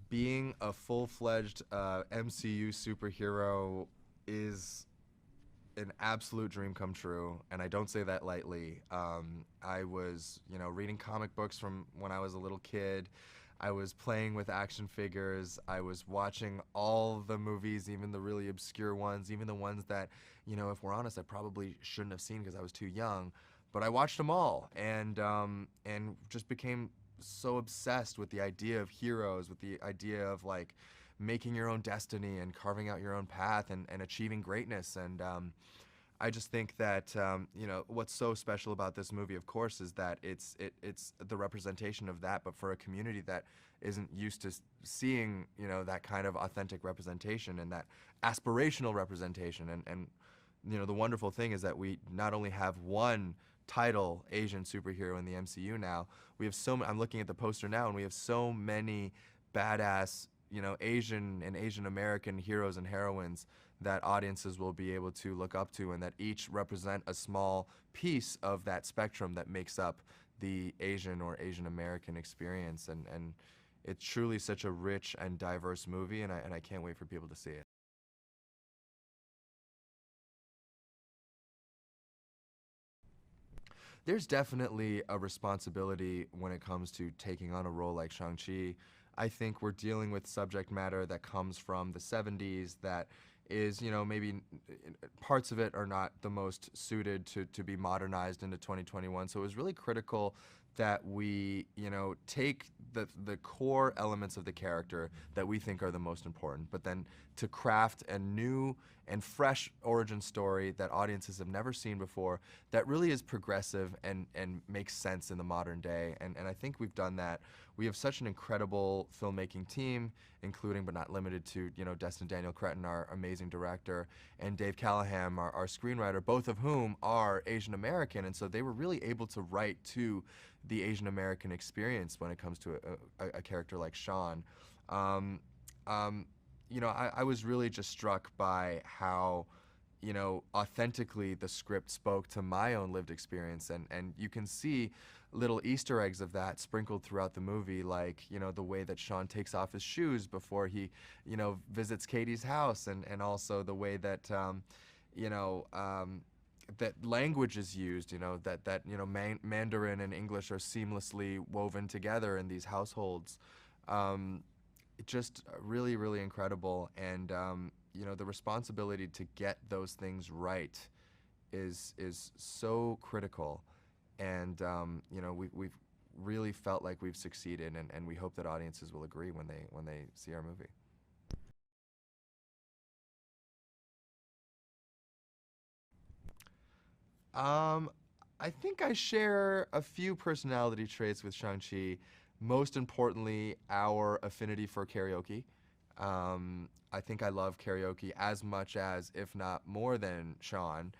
being a full-fledged MCU superhero is an absolute dream come true, and I don't say that lightly. I was, reading comic books from when I was a little kid. I was playing with action figures. I was watching all the movies, even the really obscure ones, even the ones that, if we're honest, I probably shouldn't have seen because I was too young. But I watched them all, and just became so obsessed with the idea of heroes, with the idea of like making your own destiny and carving out your own path and achieving greatness. And I just think that what's so special about this movie, of course, is that it's the representation of that, but for a community that isn't used to seeing that kind of authentic representation and that aspirational representation. And the wonderful thing is that we not only have one title Asian superhero in the MCU now, we have I'm looking at the poster now, and we have so many badass Asian and Asian American heroes and heroines that audiences will be able to look up to, and that each represent a small piece of that spectrum that makes up the Asian or Asian American experience. And it's truly such a rich and diverse movie, and I can't wait for people to see it. There's definitely a responsibility when it comes to taking on a role like Shang-Chi. I think we're dealing with subject matter that comes from the 70s that is, maybe parts of it are not the most suited to be modernized into 2021. So it was really critical that we, take the core elements of the character that we think are the most important, but then to craft a new and fresh origin story that audiences have never seen before, that really is progressive and makes sense in the modern day. And I think we've done that. We have such an incredible filmmaking team, including but not limited to, Destin Daniel Cretton, our amazing director, and Dave Callahan, our screenwriter, both of whom are Asian American. And so they were really able to write to the Asian American experience when it comes to a character like Sean. Um, um, I was really just struck by how, authentically the script spoke to my own lived experience. And you can see little Easter eggs of that sprinkled throughout the movie, like, the way that Sean takes off his shoes before he, visits Katie's house, and also the way that, you know, um, that language is used, Mandarin and English are seamlessly woven together in these households. Um, just really, really incredible. And the responsibility to get those things right is so critical. And we've really felt like we've succeeded, and we hope that audiences will agree when they see our movie. Um, I think I share a few personality traits with Shang-Chi. Most importantly, our affinity for karaoke. I think I love karaoke as much as, if not more than, Sean.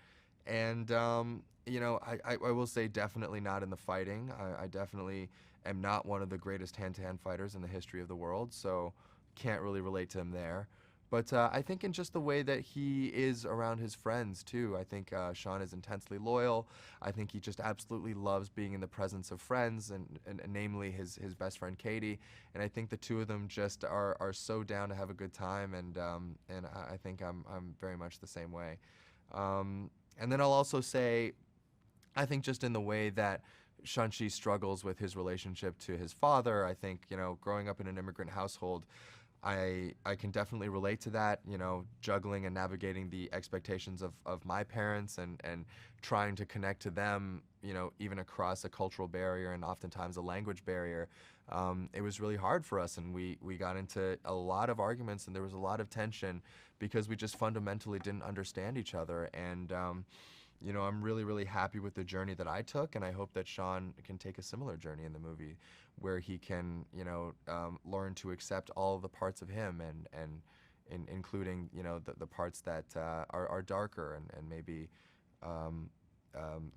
And, I will say definitely not in the fighting. I definitely am not one of the greatest hand-to-hand fighters in the history of the world, so can't really relate to him there. But I think in just the way that he is around his friends, too. I think Sean is intensely loyal. I think he just absolutely loves being in the presence of friends, and namely his best friend Katie. And I think the two of them just are so down to have a good time, and I think I'm very much the same way. And then I'll also say, I think just in the way that Shang-Chi struggles with his relationship to his father, I think, growing up in an immigrant household, I can definitely relate to that, juggling and navigating the expectations of my parents, and trying to connect to them, even across a cultural barrier and oftentimes a language barrier. It was really hard for us, and we got into a lot of arguments, and there was a lot of tension because we just fundamentally didn't understand each other. And I'm really, really happy with the journey that I took, and I hope that Sean can take a similar journey in the movie, where he can, learn to accept all of the parts of him, and including, the parts that are darker, and maybe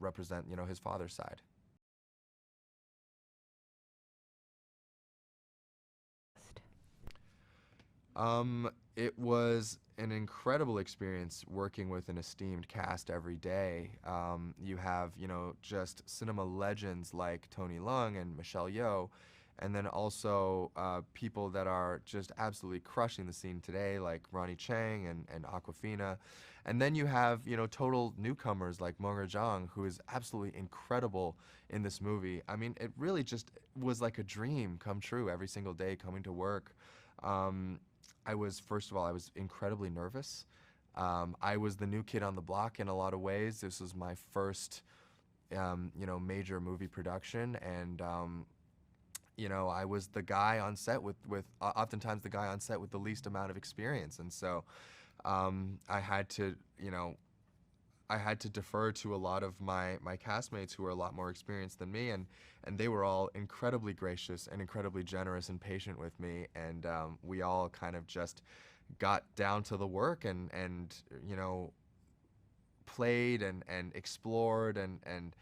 represent, his father's side. It was an incredible experience working with an esteemed cast every day. You have, just cinema legends like Tony Leung and Michelle Yeoh, and then also people that are just absolutely crushing the scene today, like Ronnie Chang and Aquafina. And then you have, you know, total newcomers like Monger Zhang, who is absolutely incredible in this movie. I mean, it really just was like a dream come true every single day coming to work. First of all, I was incredibly nervous. I was the new kid on the block in a lot of ways. This was my first, you know, major movie production, and you know, I was the guy on set with oftentimes the guy on set with the least amount of experience, and so I had to, you know, I had to defer to a lot of my castmates who were a lot more experienced than me, and they were all incredibly gracious and incredibly generous and patient with me, and we all kind of just got down to the work and you know, played and explored and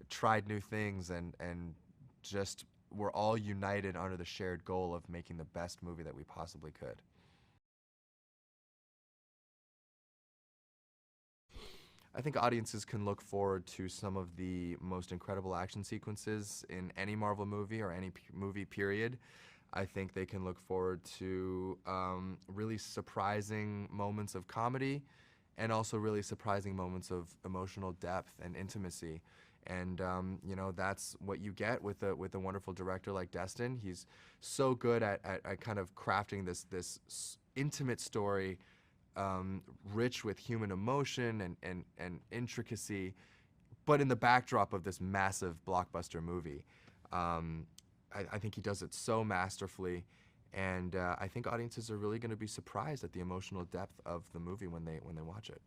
tried new things and just were all united under the shared goal of making the best movie that we possibly could. I think audiences can look forward to some of the most incredible action sequences in any Marvel movie or any movie period. I think they can look forward to really surprising moments of comedy and also really surprising moments of emotional depth and intimacy. And you know, that's what you get with a wonderful director like Destin. He's so good at kind of crafting this intimate story, rich with human emotion and intricacy, but in the backdrop of this massive blockbuster movie. I think he does it so masterfully, and I think audiences are really going to be surprised at the emotional depth of the movie when they watch it.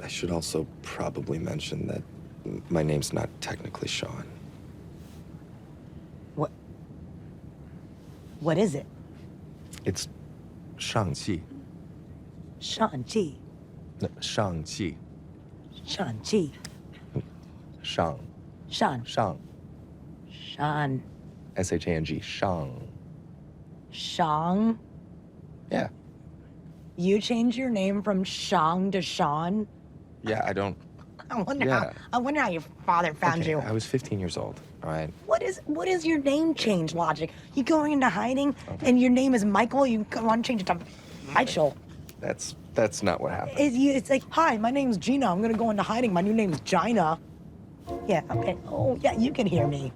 I should also probably mention that my name's not technically Sean. What? What is it? It's Shang Chi. Shang Chi. No, Shang Chi. Shang Chi. Shang. Shan. Shang. Shan. S-H-A-N-G. Shang. Shang. Yeah. You changed your name from Shang to Sean? Yeah, I don't... I wonder Yeah. how your father found Okay, you. I was 15 years old, all right? What is your name change logic? You going into hiding and your name is Michael, you want to change it to Michael. That's not what happened. It's like, hi, my name's Gina. I'm gonna go into hiding. My new name's Gina. Yeah, okay. Oh, yeah, you can hear me.